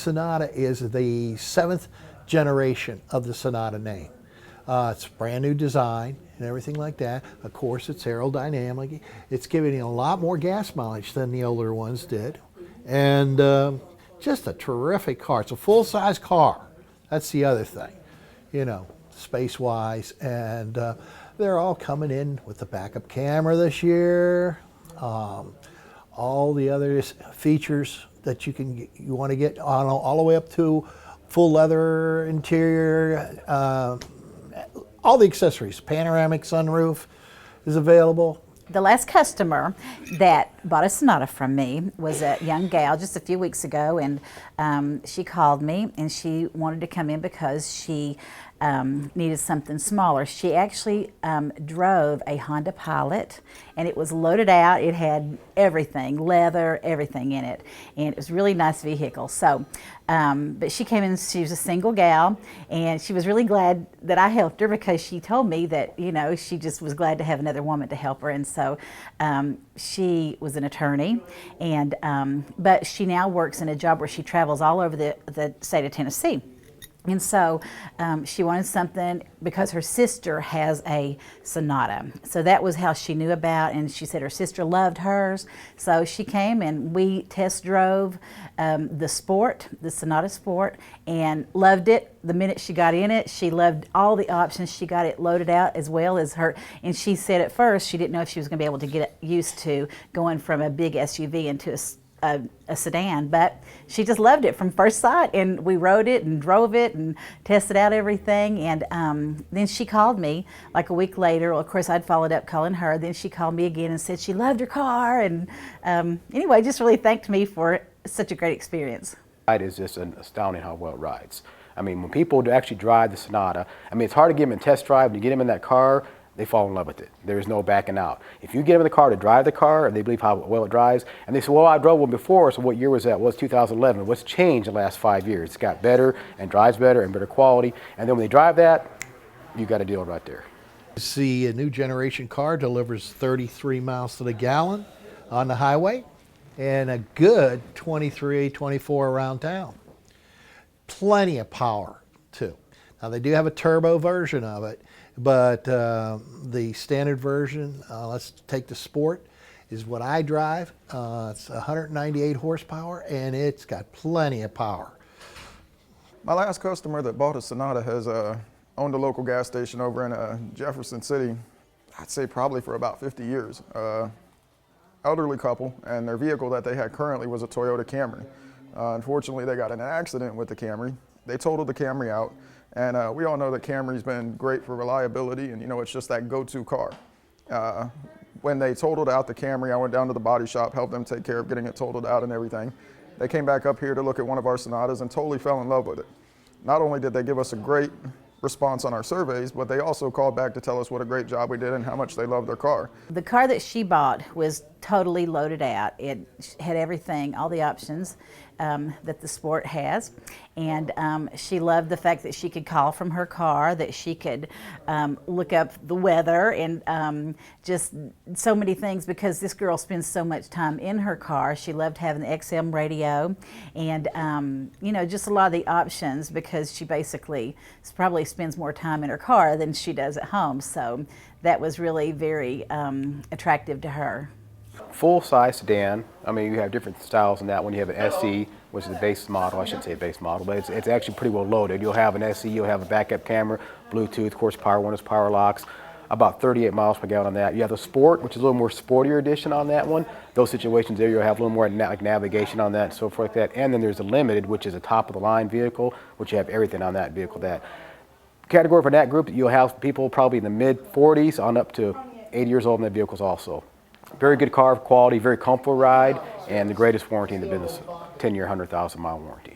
Sonata is the 7th generation of the Sonata name. It's a brand new design and everything like that. Of course, it's aerodynamic. It's giving you a lot more gas mileage than the older ones did. And just a terrific car. It's a full-size car. That's the other thing, you know, space-wise. And they're all coming in with the backup camera this year. All the other features that you want to get on all the way up to full leather interior, all the accessories. Panoramic sunroof is available. The last customer that bought a Sonata from me was a young gal just a few weeks ago, and she called me and she wanted to come in because she needed something smaller. She actually drove a Honda Pilot, and it was loaded out. It had everything, leather, everything in it, and it was a really nice vehicle. So, but she came in, she was a single gal, and she was really glad that I helped her because she told me that, you know, she just was glad to have another woman to help her. And so she was an attorney, and but she now works in a job where she travels all over the state of Tennessee. And so she wanted something because her sister has a Sonata. So that was how she knew about, and she said her sister loved hers. So she came and we test drove the Sport, the Sonata Sport, and loved it. The minute she got in it, she loved all the options. She got it loaded out as well as her, and she said at first she didn't know if she was going to be able to get used to going from a big SUV into a sedan, but she just loved it from first sight, and we rode it and drove it and tested out everything. And then she called me like a week later. Well, of course I'd followed up calling her. Then she called me again and said she loved her car, and anyway, just really thanked me for such a great experience. It is just astounding how well it rides. I mean, when people actually drive the Sonata, I mean, it's hard to get them in test drive. When you get them in that car, they fall in love with it. There's no backing out. If you get them in the car to drive the car, and they believe how well it drives, and they say, well, I drove one before, so what year was that? Well, it's 2011. What's changed in the last 5 years? It's got better and drives better and better quality. And then when they drive that, you got a deal right there. See, a new generation car delivers 33 miles to the gallon on the highway and a good 23, 24 around town. Plenty of power, too. Now, they do have a turbo version of it, but the standard version, let's take the Sport, is what I drive. It's 198 horsepower, and it's got plenty of power. My last customer that bought a Sonata has owned a local gas station over in Jefferson City, I'd say probably for about 50 years. Elderly couple, and their vehicle that they had currently was a Toyota Camry. Unfortunately, they got in an accident with the Camry. They totaled the Camry out. And we all know that Camry's been great for reliability, and you know, it's just that go-to car. When they totaled out the Camry, I went down to the body shop, helped them take care of getting it totaled out and everything. They came back up here to look at one of our Sonatas and totally fell in love with it. Not only did they give us a great response on our surveys, but they also called back to tell us what a great job we did and how much they loved their car. The car that she bought was totally loaded out. It had everything, all the options that the Sport has. And she loved the fact that she could call from her car, that she could look up the weather, and just so many things, because this girl spends so much time in her car. She loved having the XM radio, and you know, just a lot of the options, because she basically probably spends more time in her car than she does at home. So that was really very attractive to her. Full-size sedan. I mean, you have different styles in that one. You have an SE, which is the base model. I shouldn't say base model, but it's actually pretty well loaded. You'll have an SE, you'll have a backup camera, Bluetooth, of course, power windows, power locks, about 38 miles per gallon on that. You have the Sport, which is a little more sportier edition on that one. Those situations there, you'll have a little more like navigation on that and so forth like that. And then there's the Limited, which is a top-of-the-line vehicle, which you have everything on that vehicle. That category for that group, you'll have people probably in the mid-40s on up to 80 years old in that vehicles also. Very good car quality, very comfortable ride, and the greatest warranty in the business, 10-year, 100,000-mile warranty.